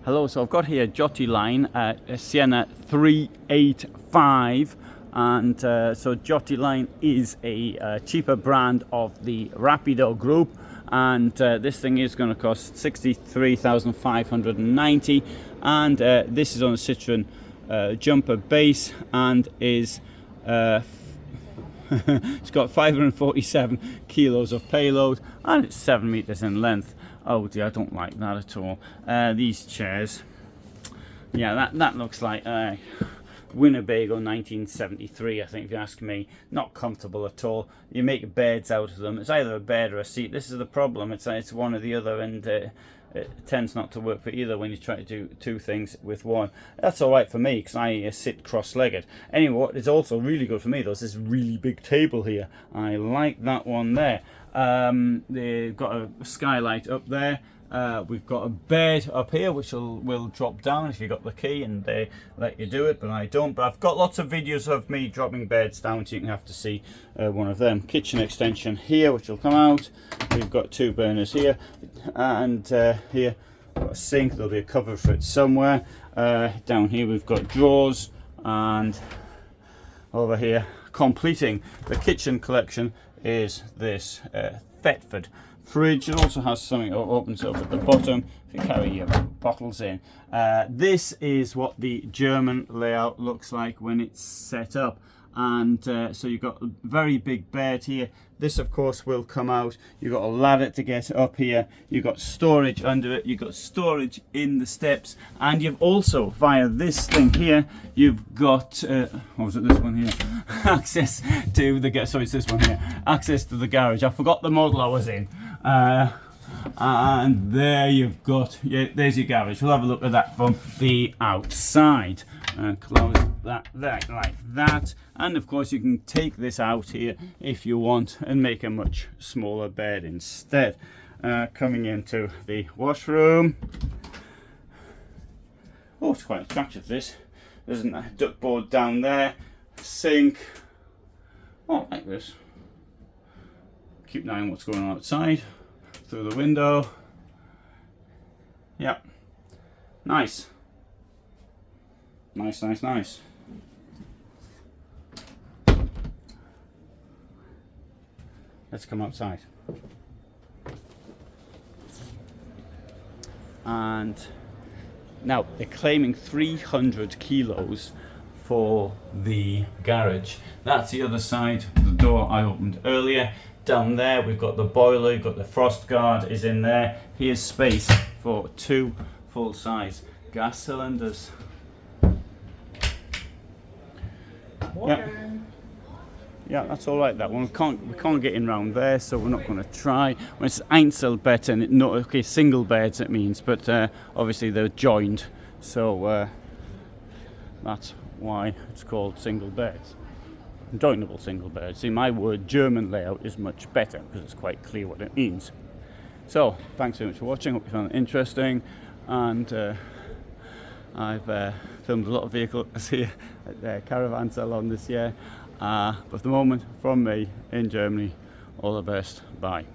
Hello, so I've got here Giotti Line Sienna 385, and so Giotti Line is a cheaper brand of the Rapido group, and this thing is going to cost 63,590, and this is on a Citroen jumper base, and is it's got 547 kilos of payload, and it's 7 meters in length. Oh dear, I don't like that at all. These chairs, yeah, that looks like Winnebago 1973, I think, if you ask me. Not comfortable at all. You make beds out of them. It's either a bed or a seat. This is the problem. It's one or the other, and it tends not to work for either when you try to do two things with one. That's all right for me because I sit cross-legged. Anyway, what is also really good for me though is this really big table here. I like that one there. They've got a skylight up there. We've got a bed up here which will drop down if you got the key and they let you do it, but I don't. But I've got lots of videos of me dropping beds down, so you can have to see one of them. Kitchen extension here which will come out. We've got two burners here, and here we've got a sink. There'll be a cover for it somewhere. Down here we've got drawers, and over here completing the kitchen collection is this Thetford fridge. It also has something that opens up at the bottom if you carry your bottles in. This is what the German layout looks like when it's set up, and so you've got a very big bed here. This of course will come out. You've got a ladder to get up here, you've got storage under it, you've got storage in the steps, and you've also, via this thing here, you've got what was it, this one here, access to the sorry, it's this one here, access to the garage. I forgot the model I was in. And there you've got, yeah, there's your garage. We'll have a look at that from the outside. Close that like that, and of course you can take this out here if you want and make a much smaller bed instead. Coming into the washroom. Oh, it's quite attractive, this. There's a duckboard down there, sink. Oh, like this. Keep an eye on what's going on outside through the window. Yep, nice. Nice. Let's come outside. And now they're claiming 300 kilos for the garage. That's the other side, the door I opened earlier. Down there we've got the boiler, we've got the frost guard is in there. Here's space for 2 full-size gas cylinders. Yeah, that's all right. That one we can't get in round there, so we're not going to try. When it's Einzelbetten, no, okay, single beds it means, but obviously they're joined, so that's why it's called single beds, joinable single beds. See, my word German layout is much better because it's quite clear what it means. So thanks very much for watching. Hope you found it interesting, and I've filmed a lot of vehicles here at the caravan salon this year, but at the moment, from me in Germany, all the best, bye.